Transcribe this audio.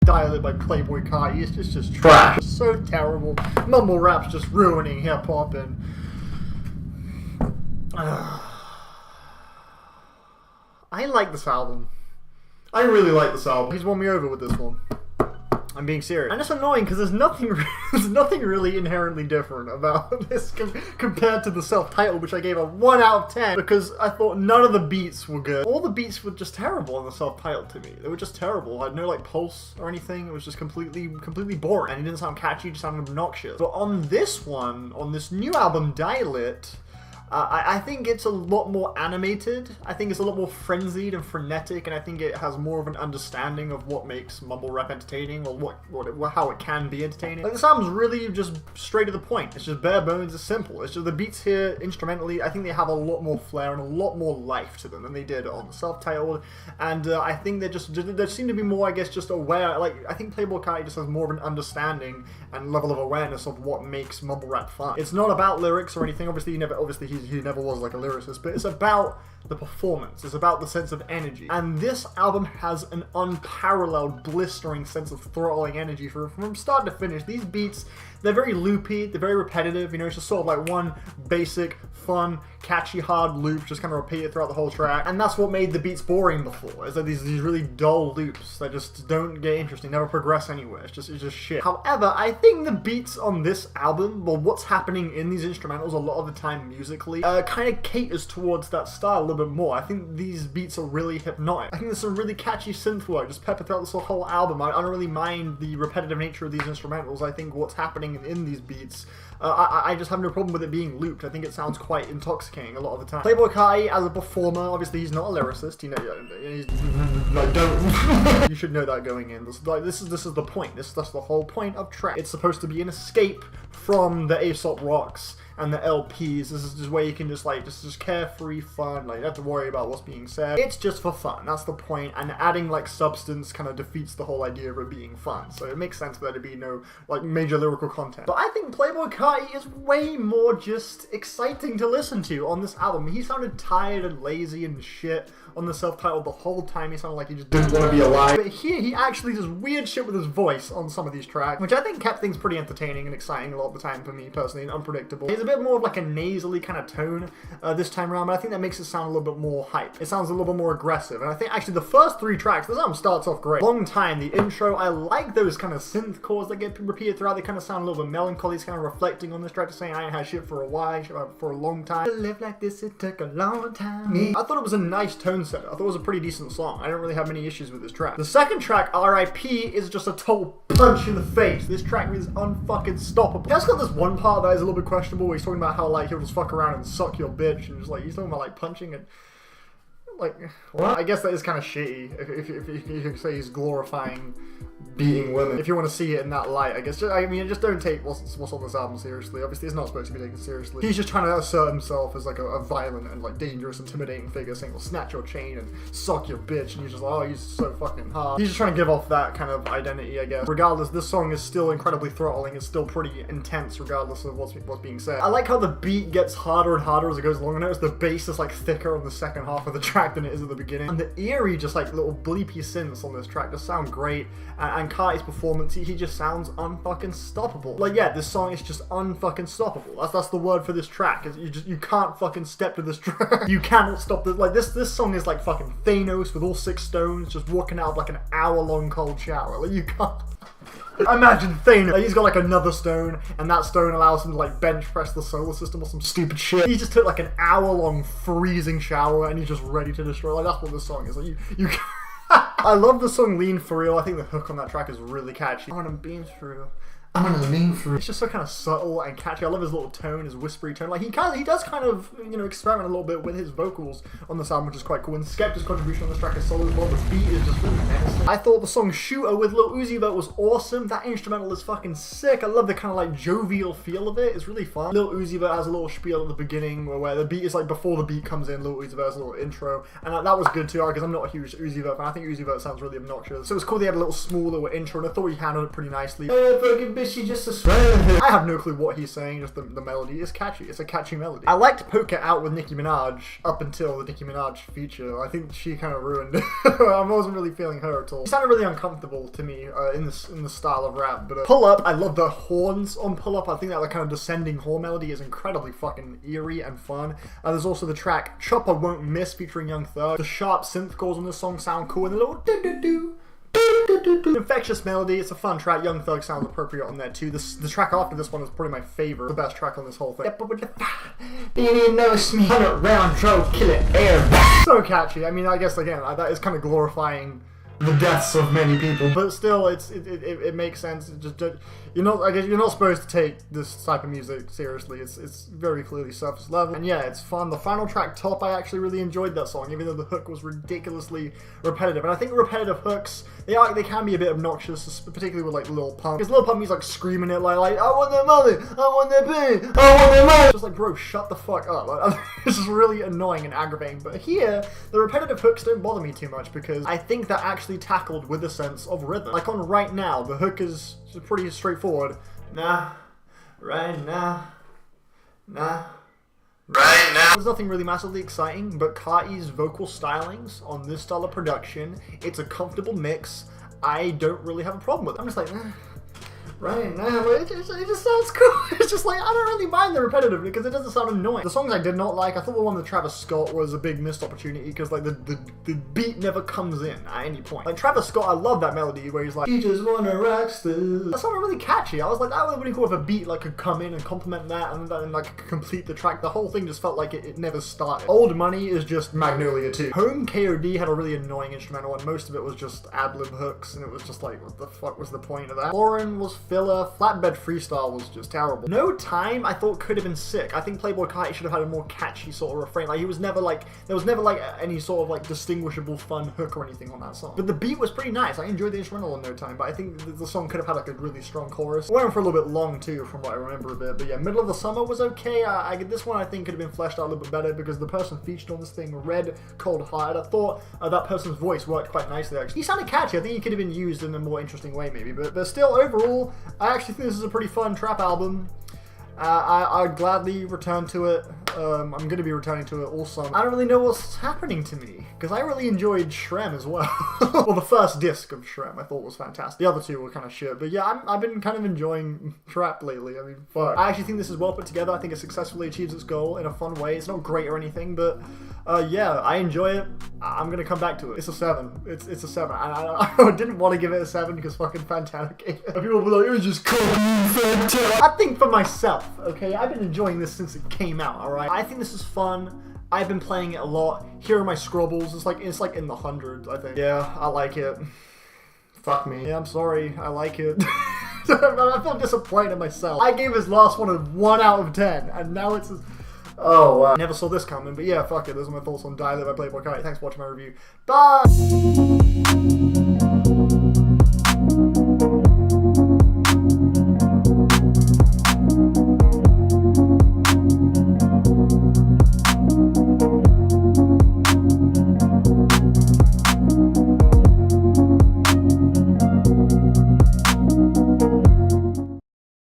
Dial It by Playboi Carti. It's just trash. It's so terrible. Mumble rap's just ruining hip hop and. I like this album. I really like this album. He's won me over with this one. I'm being serious. And it's annoying because there's nothing really inherently different about this compared to the self-titled, which I gave a 1 out of 10 because I thought none of the beats were good. All the beats were just terrible on the self-titled to me. They were just terrible. I had no like pulse or anything. It was just completely boring. And it didn't sound catchy, it just sounded obnoxious. But on this one, on this new album, Dial It, I think it's a lot more animated. I think it's a lot more frenzied and frenetic, and I think it has more of an understanding of what makes mumble rap entertaining, or how it can be entertaining. Like, this album's really just straight to the point. It's just bare bones. It's simple. It's just the beats here, instrumentally, I think they have a lot more flair and a lot more life to them than they did on the self-titled. And I think they seem to be more, I guess, just aware. Like, I think Playboi Carti just has more of an understanding and level of awareness of what makes mumble rap fun. It's not about lyrics or anything. Obviously, he never was like a lyricist, but it's about the performance. It's about the sense of energy. And this album has an unparalleled, blistering sense of throttling energy from start to finish. These beats, they're very loopy, they're very repetitive, you know, it's just sort of like one basic, fun, catchy, hard loop, just kind of repeated throughout the whole track. And that's what made the beats boring before, is that these really dull loops that just don't get interesting, never progress anywhere. It's just shit. However, I think the beats on this album, well, what's happening in these instrumentals a lot of the time musically, kind of caters towards that style a little bit more. I think these beats are really hypnotic. I think there's some really catchy synth work just peppered throughout this whole album. I don't really mind the repetitive nature of these instrumentals. I think what's happening in these beats, I just have no problem with it being looped. I think it sounds quite intoxicating a lot of the time. Playboi Carti, as a performer, obviously he's not a lyricist. You know, he's like, don't. You should know that going in. This is the point. That's the whole point of trap. It's supposed to be an escape from the Aesop rocks and the LPs. This is just where you can just carefree fun, like you don't have to worry about what's being said. It's just for fun, that's the point, and adding like substance kind of defeats the whole idea of it being fun, so it makes sense for there to be no like major lyrical content. But I think Playboi Carti is way more just exciting to listen to on this album. He sounded tired and lazy and shit on the self-titled the whole time. He sounded like he just didn't want to be alive. But here, he actually does weird shit with his voice on some of these tracks, which I think kept things pretty entertaining and exciting a lot of the time for me personally, and unpredictable. He's a bit more of like a nasally kind of tone this time around, but I think that makes it sound a little bit more hype. It sounds a little bit more aggressive, and I think actually the first 3 tracks, this album starts off great. Long time, the intro, I like those kind of synth chords that get repeated throughout. They kind of sound a little bit melancholy. It's kind of reflecting on this track, just saying I ain't had shit for a while, for a long time. To live like this, it took a long time. I thought it was a nice tone setter. I thought it was a pretty decent song. I don't really have many issues with this track. The second track, R.I.P, is just a total punch in the face. This track is unfucking stoppable. It's got this one part that is a little bit questionable where he's talking about how like he'll just fuck around and suck your bitch, and just like he's talking about like punching and like what? I guess that is kind of shitty if you say he's glorifying beating women. If you want to see it in that light, I guess. I mean, just don't take what's on this album seriously. Obviously, it's not supposed to be taken seriously. He's just trying to assert himself as like a violent and like dangerous, intimidating figure, saying, "Well, snatch your chain and suck your bitch," and you're just like, "Oh, he's so fucking hard." He's just trying to give off that kind of identity, I guess. Regardless, this song is still incredibly throttling. It's still pretty intense, regardless of what's being said. I like how the beat gets harder and harder as it goes along. I notice the bass is like thicker on the second half of the track than it is at the beginning, and the eerie, just like little bleepy synths on this track just sound great. And Carti's performance, he just sounds unfucking stoppable. Like, yeah, this song is just unfucking stoppable. That's the word for this track. You can't fucking step to this track. You cannot stop this. Like, this song is like fucking Thanos with all 6 stones just walking out of like an hour-long cold shower. Like, you can't. Imagine Thanos. Like, he's got like another stone, and that stone allows him to like bench press the solar system or some stupid shit. He just took like an hour-long freezing shower, and he's just ready to destroy. Like, that's what this song is. Like, you can't. I love the song Lean For Real. I think the hook on that track is really catchy. I want to beam through. I'm gonna lean through. It's just so kind of subtle and catchy. I love his little tone, his whispery tone. Like he does kind of, you know, experiment a little bit with his vocals on this album, which is quite cool. And Skepta's contribution on this track is solid as well. The beat is just really menacing. I thought the song Shoota with Lil Uzi Vert was awesome. That instrumental is fucking sick. I love the kind of like jovial feel of it. It's really fun. Lil Uzi Vert has a little spiel at the beginning where the beat is like before the beat comes in. Lil Uzi Vert has a little intro, and that was good too because I'm not a huge Uzi Vert fan. I think Uzi Vert sounds really obnoxious. So it was cool they had a little small little intro, and I thought he handled it pretty nicely. Fucking bitch. is she just a swear? I have no clue what he's saying, just the melody is catchy. It's a catchy melody. I liked Poke It Out with Nicki Minaj up until the Nicki Minaj feature. I think she kind of ruined it. I wasn't really feeling her at all. She sounded really uncomfortable to me in the style of rap. But Pull Up, I love the horns on Pull Up. I think that kind of descending horn melody is incredibly fucking eerie and fun. There's also the track Choppa Won't Miss featuring Young Thug. The sharp synth calls on this song sound cool, and the little do-do-do. Infectious melody, it's a fun track. Young Thug sounds appropriate on there too. The track after this one is probably my favorite, the best track on this whole thing. So catchy. I mean, I guess again, that is kind of glorifying the deaths of many people, but still, it makes sense. It just I guess you're not supposed to take this type of music seriously. It's very clearly surface level, and yeah, it's fun. The final track, Top, I actually really enjoyed that song, even though the hook was ridiculously repetitive. And I think repetitive hooks, they can be a bit obnoxious, particularly with like Lil Pump, because Lil Pump he's like screaming it like I want their money, I want their pay, I want their money. Just like, bro, shut the fuck up. Like, this is really annoying and aggravating. But here, the repetitive hooks don't bother me too much because I think they're actually tackled with a sense of rhythm. Like on Right Now, the hook is pretty straightforward. Nah, right now, nah, right now. There's nothing really massively exciting, but Carti's vocal stylings on this style of production, it's a comfortable mix. I don't really have a problem with it. I'm just like, right now, it just sounds cool. It's just like, I don't really mind the repetitive because it doesn't sound annoying. The songs I did not like, I thought the one with Travis Scott was a big missed opportunity because like the beat never comes in at any point. Like Travis Scott, I love that melody where he's like, you just wanna rock still. That sounded really catchy. I was like, that would have been cool if a beat like could come in and complement that and like complete the track. The whole thing just felt like it never started. Old Money is just Magnolia 2. Home KOD had a really annoying instrumental and most of it was just ad-lib hooks and it was just like, what the fuck was the point of that? Lauren was filler. FlatBed Freestyle was just terrible. No Time I thought could have been sick. I think Playboi Carti should have had a more catchy sort of refrain. Like he was never like, there was never like any sort of like distinguishable fun hook or anything on that song. But the beat was pretty nice. I enjoyed the instrumental in No Time, but I think the song could have had like a really strong chorus. It went on for a little bit long too from what I remember a bit. But yeah, Middle of the Summer was okay. This one I think could have been fleshed out a little bit better because the person featured on this thing, Red Coldhearted, I thought that person's voice worked quite nicely actually. He sounded catchy. I think he could have been used in a more interesting way maybe. But still overall, I actually think this is a pretty fun trap album. I'd gladly return to it. I'm going to be returning to it all summer. I don't really know what's happening to me, because I really enjoyed Shrem as well. Well, the first disc of Shrem I thought was fantastic. The other two were kind of shit, but yeah, I've been kind of enjoying trap lately. I mean, fuck. I actually think this is well put together. I think it successfully achieves its goal in a fun way. It's not great or anything, but yeah, I enjoy it. I'm going to come back to it. It's a 7. It's a 7. I didn't want to give it a 7 because fucking Fantana gave it. People were like, it was just cool. I think for myself, okay? I've been enjoying this since it came out, alright? I think this is fun. I've been playing it a lot. Here are my scrubbles. It's like in the hundreds, I think. Yeah, I like it. Fuck me. Yeah, I'm sorry. I like it. I feel disappointed in myself. I gave his last one a 1 out of 10, and now it's a... Oh, wow. Never saw this coming, but yeah, fuck it. Those are my thoughts on Die Lit by Playboi Carti. Thanks for watching my review. Bye!